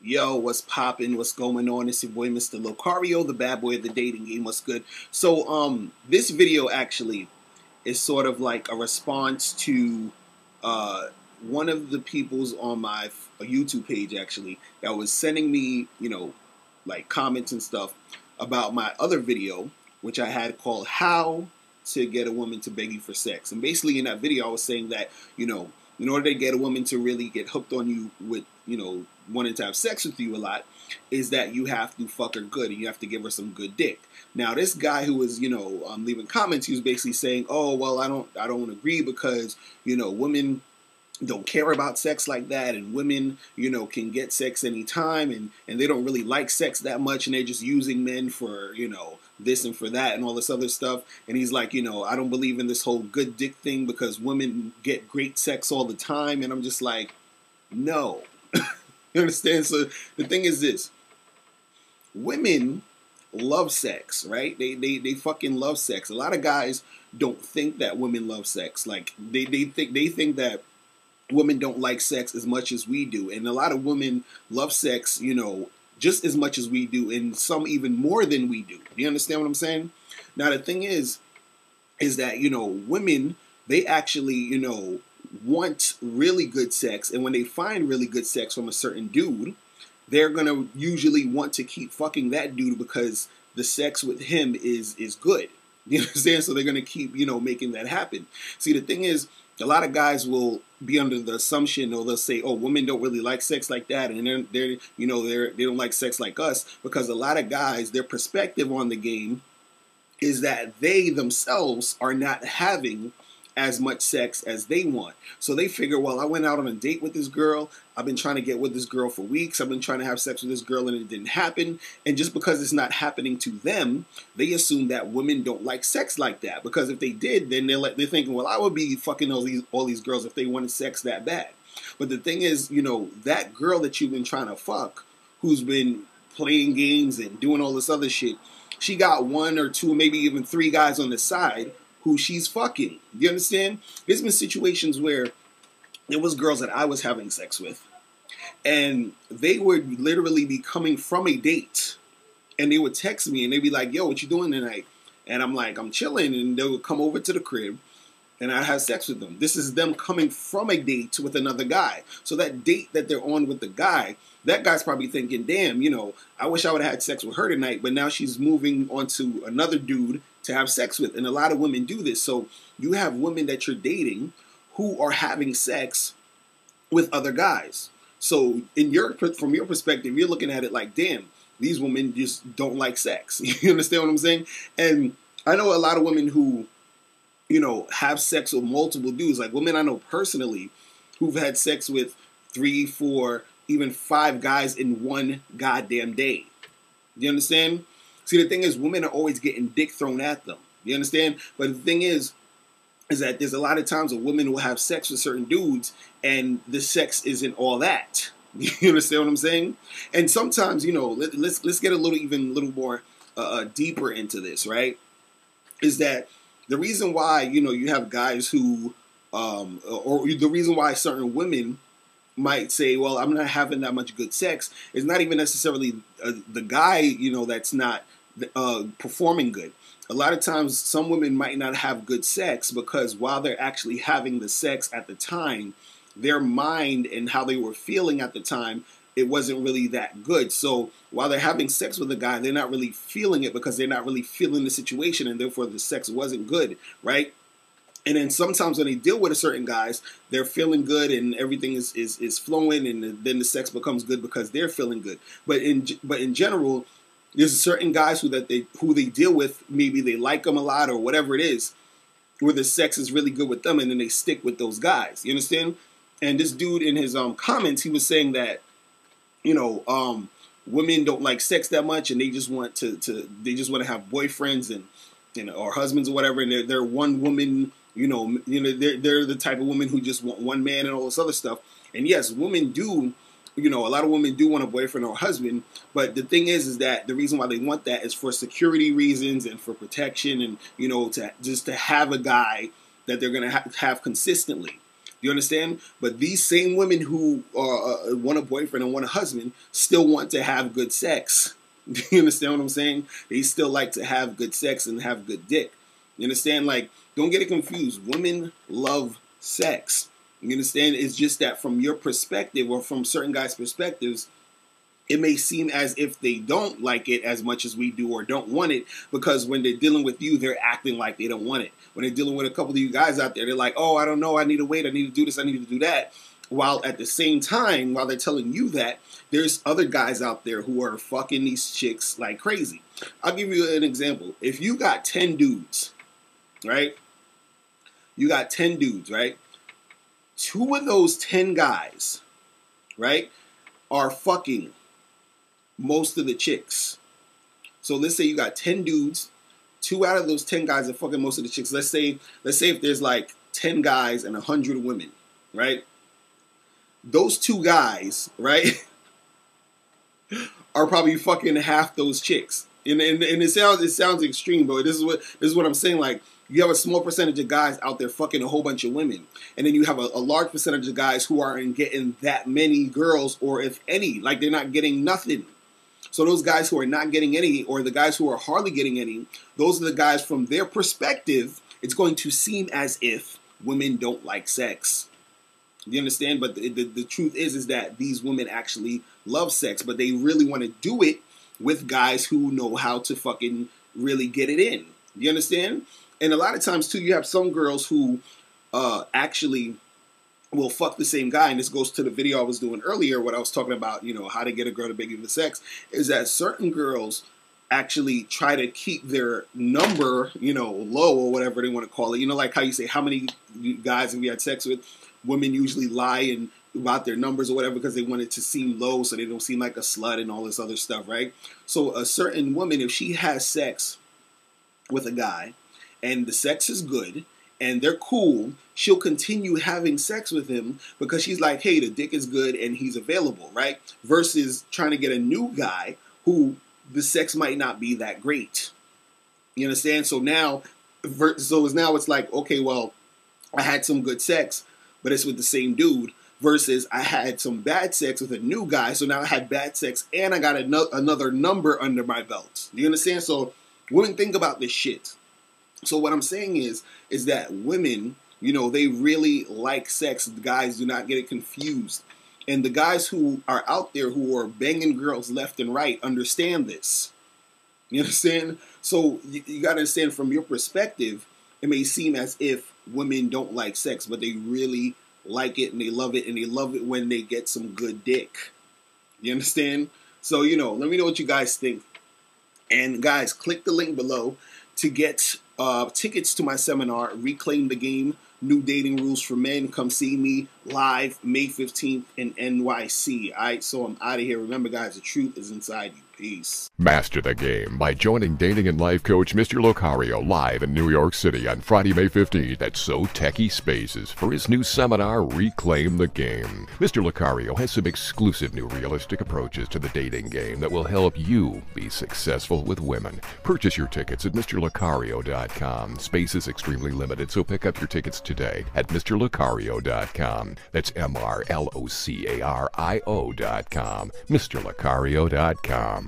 Yo, what's poppin'? What's going on? It's your boy, Mr. Locario, the bad boy of the dating game. What's good? So, this video actually is sort of like a response to one of the people's on my YouTube page actually that was sending me, like comments and stuff about my other video, which I had called "How to Get a Woman to Beg You for Sex." And basically, in that video, I was saying that in order to get a woman to really get hooked on you with wanting to have sex with you a lot, is that you have to fuck her good and you have to give her some good dick. Now, this guy who was leaving comments, he was basically saying, "Oh, well, I don't agree because women don't care about sex like that, and women can get sex anytime, and they don't really like sex that much, and they're just using men for this and for that and all this other stuff." And he's like, I don't believe in this whole good dick thing because women get great sex all the time. And I'm just like, no. You understand? So the thing is this: women love sex, right? They fucking love sex. A lot of guys don't think that women love sex. Like they think that women don't like sex as much as we do, and a lot of women love sex, just as much as we do, and some even more than we do. You understand what I'm saying? Now the thing is that women, they actually want really good sex, and when they find really good sex from a certain dude, they're gonna usually want to keep fucking that dude because the sex with him is good. You understand? So they're gonna keep making that happen. See, the thing is, a lot of guys will be under the assumption, or they'll say, "Oh, women don't really like sex like that, and they don't like sex like us," because a lot of guys, their perspective on the game is that they themselves are not having as much sex as they want. So they figure, well, I went out on a date with this girl. I've been trying to get with this girl for weeks. I've been trying to have sex with this girl and it didn't happen. And just because it's not happening to them, they assume that women don't like sex like that. Because if they did, then they're thinking, well, I would be fucking all these girls if they wanted sex that bad. But the thing is, that girl that you've been trying to fuck, who's been playing games and doing all this other shit, she got one or two, maybe even three guys on the side who she's fucking. You understand? There's been situations where there was girls that I was having sex with, and they would literally be coming from a date, and they would text me, and they'd be like, "Yo, what you doing tonight?" And I'm like, "I'm chilling," and they would come over to the crib, and I'd have sex with them. This is them coming from a date with another guy. So that date that they're on with the guy, that guy's probably thinking, damn, I wish I would have had sex with her tonight, but now she's moving on to another dude to have sex with. And a lot of women do this. So you have women that you're dating who are having sex with other guys. So from your perspective, you're looking at it like, damn, these women just don't like sex. You understand what I'm saying? And I know a lot of women who have sex with multiple dudes. Like women I know personally who've had sex with 3, 4, even 5 guys in one goddamn day. You understand? See, the thing is, women are always getting dick thrown at them. You understand? But the thing is that there's a lot of times a woman will have sex with certain dudes and the sex isn't all that. You understand what I'm saying? And sometimes, let's get a little more deeper into this, right? Is that the reason why, you have guys who, or the reason why certain women might say, well, I'm not having that much good sex, is not even necessarily the guy, that's not performing good. A lot of times, some women might not have good sex because while they're actually having the sex at the time, their mind and how they were feeling at the time, it wasn't really that good. So while they're having sex with a guy, they're not really feeling it because they're not really feeling the situation, and therefore the sex wasn't good, right? And then sometimes when they deal with a certain guys, they're feeling good and everything is flowing, and then the sex becomes good because they're feeling good. But in general, there's certain guys who they deal with, maybe they like them a lot or whatever it is, where the sex is really good with them, and then they stick with those guys. You understand? And this dude in his comments, he was saying that women don't like sex that much, and they just want to have boyfriends and or husbands or whatever, and they're one woman. They're the type of women who just want one man and all this other stuff. And yes, women do. A lot of women do want a boyfriend or a husband, but the thing is that the reason why they want that is for security reasons and for protection, and to have a guy that they're gonna have consistently. You understand? But these same women who want a boyfriend and want a husband still want to have good sex. You understand what I'm saying? They still like to have good sex and have good dick. You understand? Like, don't get it confused. Women love sex. You understand? It's just that from your perspective or from certain guys' perspectives, it may seem as if they don't like it as much as we do or don't want it, because when they're dealing with you, they're acting like they don't want it. When they're dealing with a couple of you guys out there, they're like, oh, I don't know, I need to wait, I need to do this, I need to do that. While at the same time, while they're telling you that, there's other guys out there who are fucking these chicks like crazy. I'll give you an example. If you got 10 dudes, right? You got 10 dudes, right? 2 of those 10 guys, right, are fucking most of the chicks. So let's say you got 10 dudes, 2 out of those 10 guys are fucking most of the chicks. Let's say if there's like 10 guys and 100 women, right? Those 2 guys, right, are probably fucking half those chicks. And it sounds extreme, but this is what I'm saying. Like, you have a small percentage of guys out there fucking a whole bunch of women, and then you have a large percentage of guys who aren't getting that many girls, or if any, like they're not getting nothing. So those guys who are not getting any, or the guys who are hardly getting any, those are the guys from their perspective, it's going to seem as if women don't like sex. You understand? But the truth is that these women actually love sex, but they really want to do it with guys who know how to fucking really get it in. You understand? And a lot of times, too, you have some girls who actually will fuck the same guy. And this goes to the video I was doing earlier, what I was talking about, you know, how to get a girl to beg you for sex, is that certain girls actually try to keep their number, you know, low, or whatever they want to call it. You know, like how you say, how many guys have you had sex with? Women usually lie about their numbers or whatever because they want it to seem low so they don't seem like a slut and all this other stuff, right? So a certain woman, if she has sex with a guy and the sex is good and they're cool, she'll continue having sex with him because she's like, hey, the dick is good and he's available, right? Versus trying to get a new guy who the sex might not be that great. You understand? So now it's like, okay, well, I had some good sex, but it's with the same dude, versus I had some bad sex with a new guy, so now I had bad sex and I got another number under my belt. Do you understand? So women think about this shit. So what I'm saying is that women, you know, they really like sex. The guys do not get it confused. And the guys who are out there who are banging girls left and right understand this. You understand? So you got to understand, from your perspective, it may seem as if women don't like sex, but they really like it and they love it when they get some good dick. You understand? So, you know, let me know what you guys think. And guys, click the link below to get tickets to my seminar, Reclaim the Game, New Dating Rules for Men. Come see me live May 15th in NYC. All right, so I'm out of here. Remember, guys, the truth is inside you. Peace. Master the game by joining dating and life coach Mr. Locario live in New York City on Friday, May 15th at So Techie Spaces for his new seminar, Reclaim the Game. Mr. Locario has some exclusive new realistic approaches to the dating game that will help you be successful with women. Purchase your tickets at MrLocario.com. Space is extremely limited, so pick up your tickets today at MrLocario.com. That's MrLocario.com. MrLocario.com.